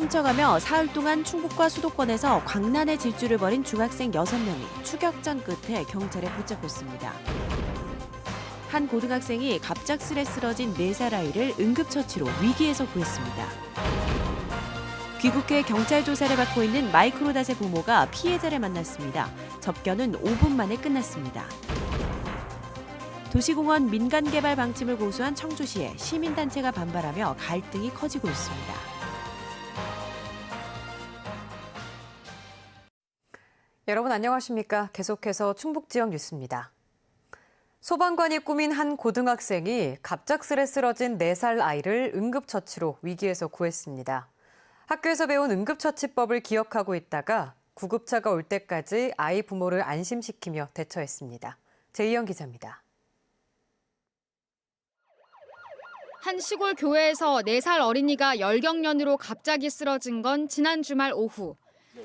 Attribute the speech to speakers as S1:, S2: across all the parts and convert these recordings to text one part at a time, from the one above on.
S1: 훔쳐가며 사흘 동안 충북과 수도권에서 광란의 질주를 벌인 중학생 6명이 추격전 끝에 경찰에 붙잡혔습니다. 한 고등학생이 갑작스레 쓰러진 4살 아이를 응급처치로 위기에서 구했습니다. 귀국해 경찰 조사를 받고 있는 마이크로닷의 부모가 피해자를 만났습니다. 접견은 5분 만에 끝났습니다. 도시공원 민간개발 방침을 고수한 청주시에 시민단체가 반발하며 갈등이 커지고 있습니다.
S2: 여러분 안녕하십니까? 계속해서 충북 지역 뉴스입니다. 소방관이 꾸민 한 고등학생이 갑작스레 쓰러진 4살 아이를 응급처치로 위기에서 구했습니다. 학교에서 배운 응급처치법을 기억하고 있다가 구급차가 올 때까지 아이 부모를 안심시키며 대처했습니다. 제이영 기자입니다.
S3: 한 시골 교회에서 4살 어린이가 열경련으로 갑자기 쓰러진 건 지난 주말 오후.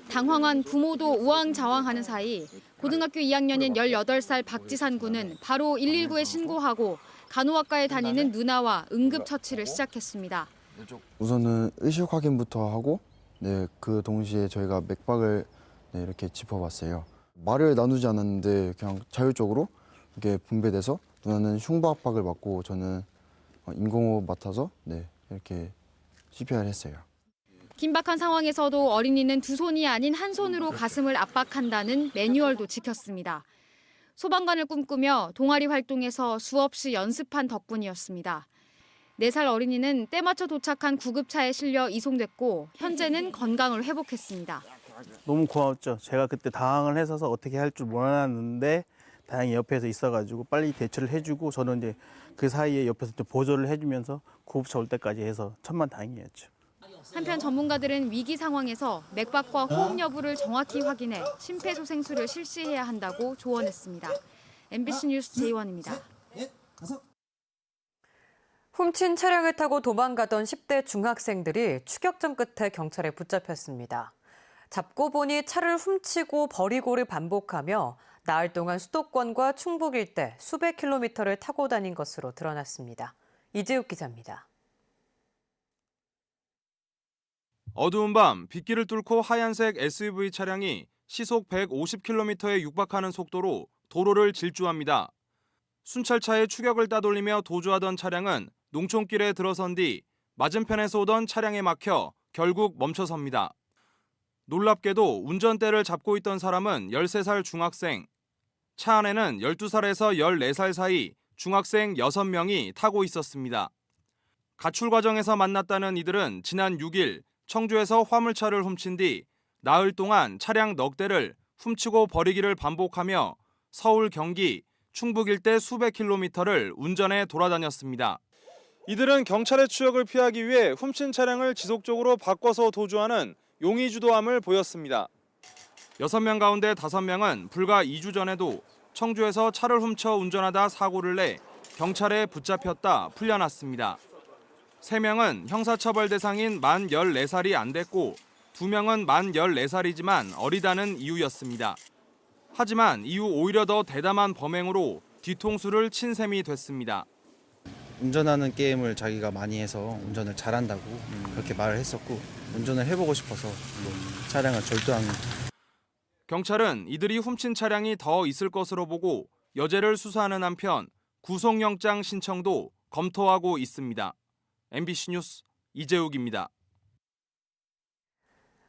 S3: 당황한 부모도 우왕좌왕하는 사이 고등학교 2학년인 18살 박지산 군은 바로 119에 신고하고 간호학과에 다니는 누나와 응급처치를 시작했습니다.
S4: 우선은 의식 확인부터 하고 그 동시에 저희가 맥박을 이렇게 짚어봤어요. 말을 나누지 않았는데 그냥 자율적으로 이렇게 분배돼서 누나는 흉부 압박을 받고 저는 인공호흡 맡아서 이렇게 CPR 했어요.
S3: 긴박한 상황에서도 어린이는 두 손이 아닌 한 손으로 가슴을 압박한다는 매뉴얼도 지켰습니다. 소방관을 꿈꾸며 동아리 활동에서 수없이 연습한 덕분이었습니다. 4살 어린이는 때맞춰 도착한 구급차에 실려 이송됐고 현재는 건강을 회복했습니다.
S5: 너무 고마웠죠. 제가 그때 당황을 해서 어떻게 할 줄 몰랐는데 다행히 옆에서 있어가지고 빨리 대처를 해주고 저는 이제 그 사이에 옆에서 좀 보조를 해주면서 구급차 올 때까지 해서 천만다행이었죠.
S3: 한편 전문가들은 위기 상황에서 맥박과 호흡 여부를 정확히 확인해 심폐소생술을 실시해야 한다고 조언했습니다. MBC 뉴스 제이원입니다.
S2: 훔친 차량을 타고 도망가던 10대 중학생들이 추격전 끝에 경찰에 붙잡혔습니다. 잡고 보니 차를 훔치고 버리고를 반복하며 나흘 동안 수도권과 충북 일대 수백 킬로미터를 타고 다닌 것으로 드러났습니다. 이재욱 기자입니다.
S6: 어두운 밤 빗길을 뚫고 하얀색 SUV 차량이 시속 150km에 육박하는 속도로 도로를 질주합니다. 순찰차의 추격을 따돌리며 도주하던 차량은 농촌길에 들어선 뒤 맞은편에서 오던 차량에 막혀 결국 멈춰섭니다. 놀랍게도 운전대를 잡고 있던 사람은 13살 중학생, 차 안에는 12살에서 14살 사이 중학생 6명이 타고 있었습니다. 가출 과정에서 만났다는 이들은 지난 6일 청주에서 화물차를 훔친 뒤 나흘 동안 차량 넉 대를 훔치고 버리기를 반복하며 서울, 경기, 충북 일대 수백 킬로미터를 운전해 돌아다녔습니다. 이들은 경찰의 추적을 피하기 위해 훔친 차량을 지속적으로 바꿔서 도주하는 용의주도함을 보였습니다. 6명 가운데 5명은 불과 2주 전에도 청주에서 차를 훔쳐 운전하다 사고를 내 경찰에 붙잡혔다 풀려났습니다. 3명은 형사처벌 대상인 만 14살이 안 됐고 2명은 만 14살이지만 어리다는 이유였습니다. 하지만 이후 오히려 더 대담한 범행으로 뒤통수를 친 셈이 됐습니다.
S7: 운전하는 게임을 자기가 많이 해서 운전을 잘한다고 그렇게 말을 했었고 운전을 해보고 싶어서 차량을 절도한 거죠.
S6: 경찰은 이들이 훔친 차량이 더 있을 것으로 보고 여죄를 수사하는 한편 구속영장 신청도 검토하고 있습니다. MBC 뉴스 이재욱입니다.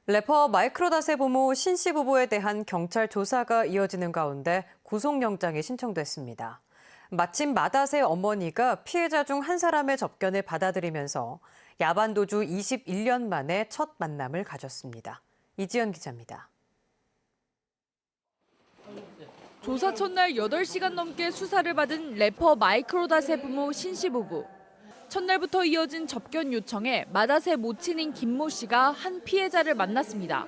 S2: 래퍼 마이크로닷의 부모 신 씨 부부에 대한 경찰 조사가 이어지는 가운데 구속영장이 신청됐습니다. 마침 마닷의 어머니가 피해자 중 한 사람의 접견을 받아들이면서 야반도주 21년 만에 첫 만남을 가졌습니다. 이지연 기자입니다.
S8: 조사 첫날 8시간 넘게 수사를 받은 래퍼 마이크로닷의 부모 신 씨 부부. 첫날부터 이어진 접견 요청에 마닷의 모친인 김모 씨가 한 피해자를 만났습니다.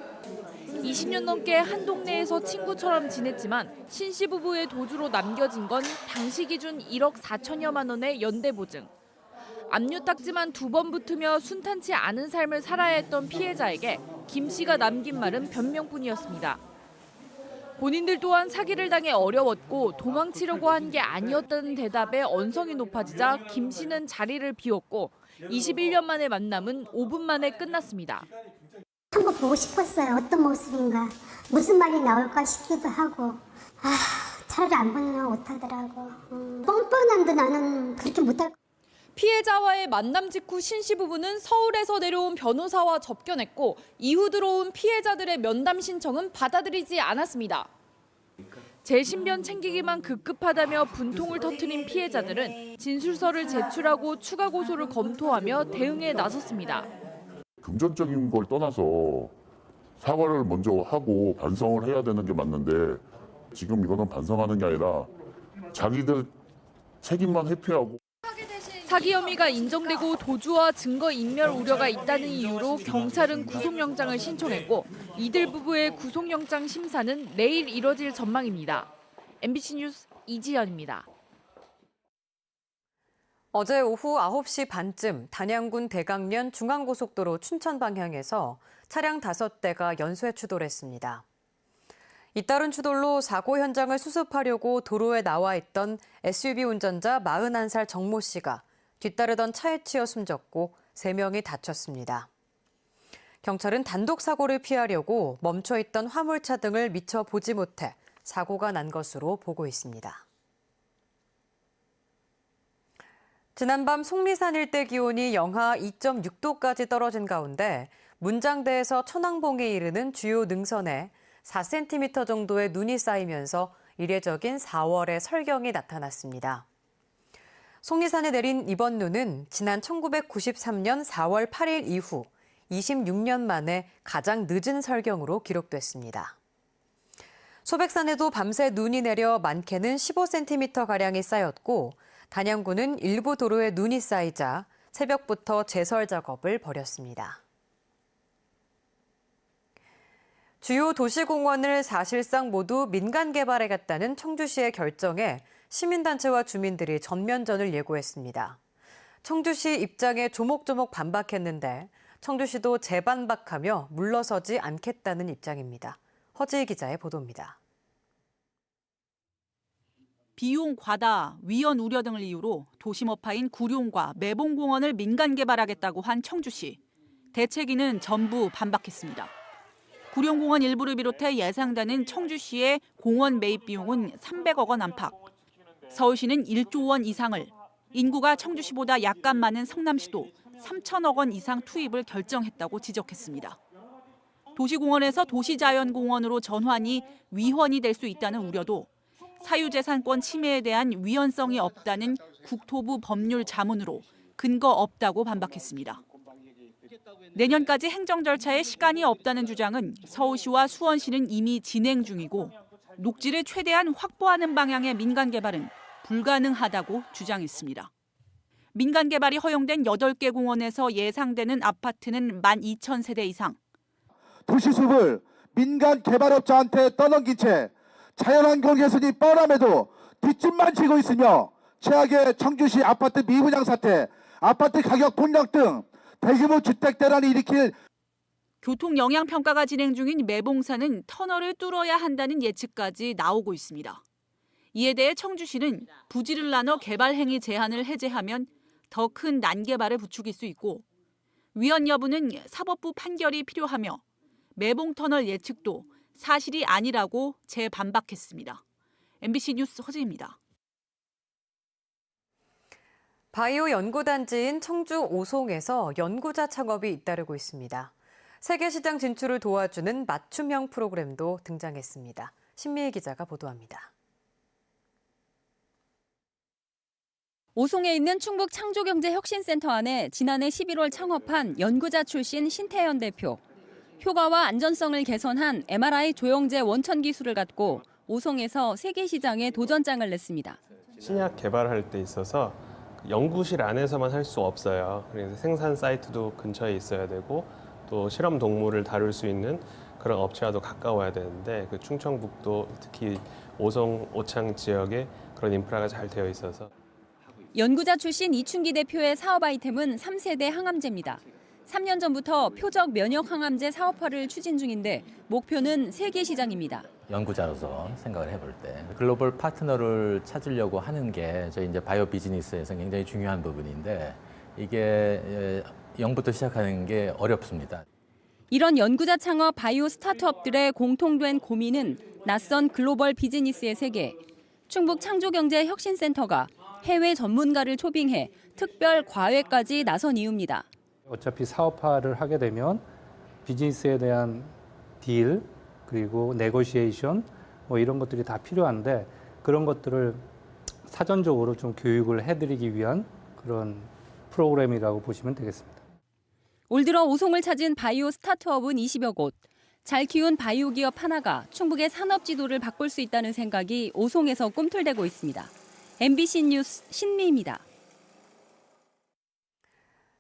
S8: 20년 넘게 한 동네에서 친구처럼 지냈지만 신 씨 부부의 도주로 남겨진 건 당시 기준 1억 4천여만 원의 연대보증. 압류딱지만 2번 붙으며 순탄치 않은 삶을 살아야 했던 피해자에게 김 씨가 남긴 말은 변명뿐이었습니다. 본인들 또한 사기를 당해 어려웠고 도망치려고 한 게 아니었다는 대답에 언성이 높아지자 김 씨는 자리를 비웠고 21년 만의 만남은 5분 만에 끝났습니다.
S9: 한번 보고 싶었어요. 어떤 모습인가, 무슨 말이 나올까 싶기도 하고. 차라리 안 보면 못하더라고. 뻔뻔한데 나는 그렇게 못할.
S8: 피해자와의 만남 직후 신씨 부부는 서울에서 내려온 변호사와 접견했고 이후 들어온 피해자들의 면담 신청은 받아들이지 않았습니다. 재신변 챙기기만 급급하다며 분통을 터뜨린 피해자들은 진술서를 제출하고 추가 고소를 검토하며 대응에 나섰습니다.
S10: 금전적인 걸 떠나서 사과를 먼저 하고 반성을 해야 되는 게 맞는데 지금 이거는 반성하는 게 아니라 자기들 책임만 회피하고.
S8: 사기 혐의가 인정되고 도주와 증거 인멸 우려가 있다는 이유로 경찰은 구속영장을 신청했고 이들 부부의 구속영장 심사는 내일 이뤄질 전망입니다. MBC 뉴스 이지연입니다.
S2: 어제 오후 9시 반쯤 단양군 대강련 중앙고속도로 춘천 방향에서 차량 5대가 연쇄 추돌했습니다. 잇따른 추돌로 사고 현장을 수습하려고 도로에 나와 있던 SUV 운전자 41살 정모 씨가 뒤따르던 차에 치여 숨졌고 3명이 다쳤습니다. 경찰은 단독 사고를 피하려고 멈춰 있던 화물차 등을 미처 보지 못해 사고가 난 것으로 보고 있습니다. 지난밤 속리산 일대 기온이 영하 2.6도까지 떨어진 가운데 문장대에서 천왕봉에 이르는 주요 능선에 4cm 정도의 눈이 쌓이면서 이례적인 4월의 설경이 나타났습니다. 속리산에 내린 이번 눈은 지난 1993년 4월 8일 이후 26년 만에 가장 늦은 설경으로 기록됐습니다. 소백산에도 밤새 눈이 내려 많게는 15cm가량이 쌓였고 단양군은 일부 도로에 눈이 쌓이자 새벽부터 제설 작업을 벌였습니다. 주요 도시공원을 사실상 모두 민간 개발하겠다는 청주시의 결정에 시민단체와 주민들이 전면전을 예고했습니다. 청주시 입장에 조목조목 반박했는데 청주시도 재반박하며 물러서지 않겠다는 입장입니다. 허지희 기자의 보도입니다.
S11: 비용 과다, 위험 우려 등을 이유로 도심어파인 구룡과 매봉공원을 민간 개발하겠다고 한 청주시. 대책위는 전부 반박했습니다. 구룡공원 일부를 비롯해 예상되는 청주시의 공원 매입 비용은 300억 원 안팎. 서울시는 1조 원 이상을, 인구가 청주시보다 약간 많은 성남시도 3천억 원 이상 투입을 결정했다고 지적했습니다. 도시공원에서 도시자연공원으로 전환이 위헌이 될 수 있다는 우려도 사유재산권 침해에 대한 위헌성이 없다는 국토부 법률 자문으로 근거 없다고 반박했습니다. 내년까지 행정 절차에 시간이 없다는 주장은 서울시와 수원시는 이미 진행 중이고 녹지를 최대한 확보하는 방향의 민간 개발은 불가능하다고 주장했습니다. 민간 개발이 허용된 8개 공원에서 예상되는 아파트는 12,000세대 이상.
S12: 도시숲을 민간 개발업자한테 떠넘긴 채 자연환경 개선이 뻔함에도 뒷짐만 지고 있으며 최악의 청주시 아파트 미분양 사태, 아파트 가격 폭락 등 대규모 주택 대란이 일으킬.
S11: 교통 영향 평가가 진행 중인 매봉산은 터널을 뚫어야 한다는 예측까지 나오고 있습니다. 이에 대해 청주시는 부지를 나눠 개발 행위 제한을 해제하면 더 큰 난개발을 부추길 수 있고 위헌 여부는 사법부 판결이 필요하며 매봉터널 예측도 사실이 아니라고 재반박했습니다. MBC 뉴스 허지입니다.
S2: 바이오 연구단지인 청주 오송에서 연구자 창업이 잇따르고 있습니다. 세계 시장 진출을 도와주는 맞춤형 프로그램도 등장했습니다. 신미희 기자가 보도합니다.
S13: 오송에 있는 충북 창조경제혁신센터 안에 지난해 11월 창업한 연구자 출신 신태현 대표. 효과와 안전성을 개선한 MRI 조영제 원천 기술을 갖고 오송에서 세계 시장에 도전장을 냈습니다.
S14: 신약 개발할 때 있어서 연구실 안에서만 할 수 없어요. 그래서 생산 사이트도 근처에 있어야 되고 또 실험 동물을 다룰 수 있는 그런 업체와도 가까워야 되는데 그 충청북도 특히 오송 오창 지역에 그런 인프라가 잘 되어 있어서.
S13: 연구자 출신 이춘기 대표의 사업 아이템은 3세대 항암제입니다. 3년 전부터 표적 면역 항암제 사업화를 추진 중인데 목표는 세계 시장입니다.
S15: 연구자로서 생각을 해볼 때 글로벌 파트너를 찾으려고 하는 게 저희 이제 바이오 비즈니스에서 굉장히 중요한 부분인데 이게 0부터 시작하는 게 어렵습니다.
S13: 이런 연구자 창업 바이오 스타트업들의 공통된 고민은 낯선 글로벌 비즈니스의 세계. 충북 창조경제혁신센터가 해외 전문가를 초빙해 특별 과외까지 나선 이유입니다.
S16: 어차피 사업화를 하게 되면 비즈니스에 대한 딜, 그리고 네고시에이션 이런 것들이 다 필요한데 그런 것들을 사전적으로 좀 교육을 해드리기 위한 그런 프로그램이라고 보시면 되겠습니다.
S13: 올 들어 오송을 찾은 바이오 스타트업은 20여 곳. 잘 키운 바이오 기업 하나가 충북의 산업 지도를 바꿀 수 있다는 생각이 오송에서 꿈틀대고 있습니다. MBC 뉴스 신미입니다.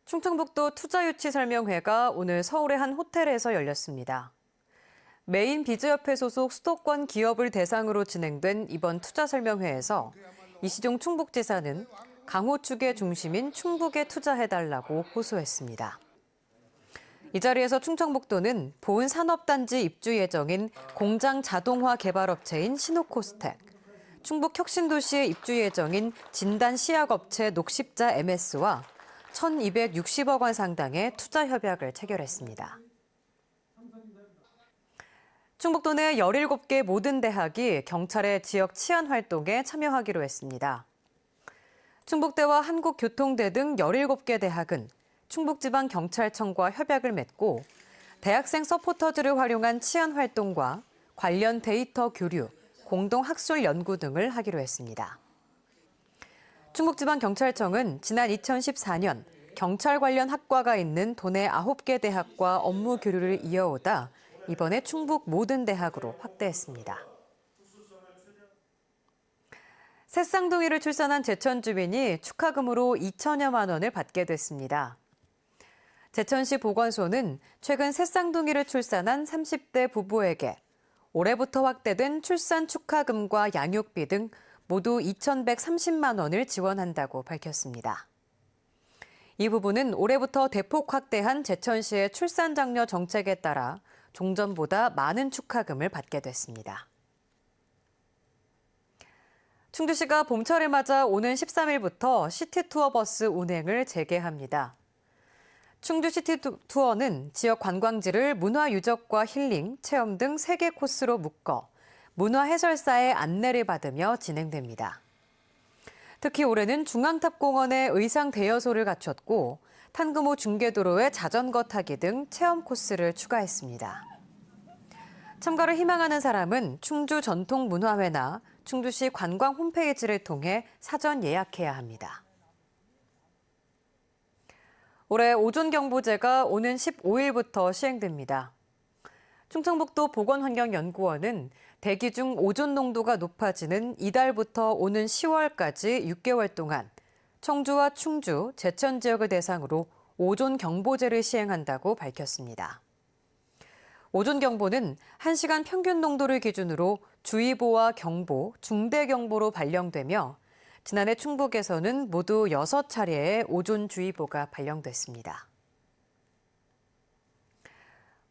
S2: 충청북도 투자유치설명회가 오늘 서울의 한 호텔에서 열렸습니다. 메인 비즈협회 소속 수도권 기업을 대상으로 진행된 이번 투자설명회에서 이시종 충북지사는 강호축의 중심인 충북에 투자해달라고 호소했습니다. 이 자리에서 충청북도는 보은 산업단지 입주 예정인 공장 자동화 개발업체인 시노코스텍, 충북 혁신도시에 입주 예정인 진단 시약업체 녹십자 MS와 1,260억 원 상당의 투자 협약을 체결했습니다. 충북도 내 17개 모든 대학이 경찰의 지역 치안 활동에 참여하기로 했습니다. 충북대와 한국교통대 등 17개 대학은 충북지방경찰청과 협약을 맺고 대학생 서포터즈를 활용한 치안 활동과 관련 데이터 교류, 공동학술 연구 등을 하기로 했습니다. 충북지방경찰청은 지난 2014년 경찰 관련 학과가 있는 도내 9개 대학과 업무 교류를 이어오다 이번에 충북 모든 대학으로 확대했습니다. 새 쌍둥이를 출산한 제천 주민이 축하금으로 2천여만 원을 받게 됐습니다. 제천시 보건소는 최근 새 쌍둥이를 출산한 30대 부부에게 올해부터 확대된 출산 축하금과 양육비 등 모두 2,130만 원을 지원한다고 밝혔습니다. 이 부분은 올해부터 대폭 확대한 제천시의 출산 장려 정책에 따라 종전보다 많은 축하금을 받게 됐습니다. 충주시가 봄철을 맞아 오는 13일부터 시티투어 버스 운행을 재개합니다. 충주 시티투어는 지역 관광지를 문화유적과 힐링, 체험 등 3개 코스로 묶어 문화해설사의 안내를 받으며 진행됩니다. 특히 올해는 중앙탑공원에 의상 대여소를 갖췄고 탄금호 중계도로에 자전거 타기 등 체험 코스를 추가했습니다. 참가를 희망하는 사람은 충주 전통문화회나 충주시 관광 홈페이지를 통해 사전 예약해야 합니다. 올해 오존경보제가 오는 15일부터 시행됩니다. 충청북도 보건환경연구원은 대기 중 오존 농도가 높아지는 이달부터 오는 10월까지 6개월 동안 청주와 충주, 제천 지역을 대상으로 오존경보제를 시행한다고 밝혔습니다. 오존경보는 1시간 평균 농도를 기준으로 주의보와 경보, 중대경보로 발령되며 지난해 충북에서는 모두 6차례의 오존주의보가 발령됐습니다.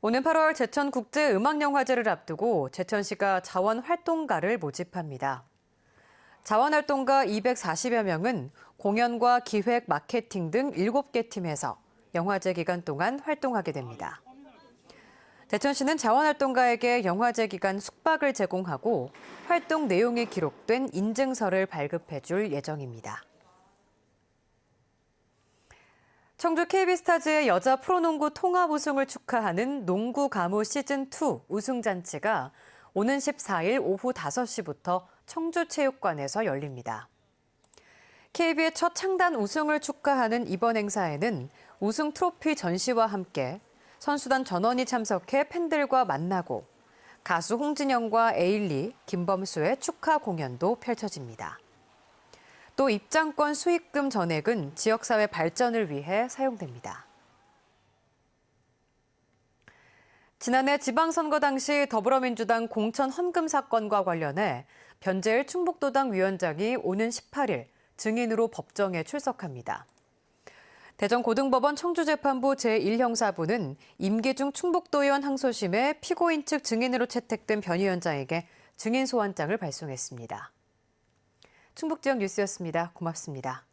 S2: 오는 8월 제천국제음악영화제를 앞두고 제천시가 자원활동가를 모집합니다. 자원활동가 240여 명은 공연과 기획, 마케팅 등 7개 팀에서 영화제 기간 동안 활동하게 됩니다. 제천시는 자원활동가에게 영화제 기간 숙박을 제공하고 활동 내용이 기록된 인증서를 발급해 줄 예정입니다. 청주 KB스타즈의 여자 프로농구 통합 우승을 축하하는 농구 가무 시즌2 우승잔치가 오는 14일 오후 5시부터 청주체육관에서 열립니다. KB의 첫 창단 우승을 축하하는 이번 행사에는 우승 트로피 전시와 함께 선수단 전원이 참석해 팬들과 만나고 가수 홍진영과 에일리, 김범수의 축하 공연도 펼쳐집니다. 또 입장권 수익금 전액은 지역사회 발전을 위해 사용됩니다. 지난해 지방선거 당시 더불어민주당 공천 헌금 사건과 관련해 변재일 충북도당 위원장이 오는 18일 증인으로 법정에 출석합니다. 대전고등법원 청주재판부 제1형사부는 임기중 충북도의원 항소심에 피고인 측 증인으로 채택된 변 위원장에게 증인 소환장을 발송했습니다. 충북지역 뉴스였습니다. 고맙습니다.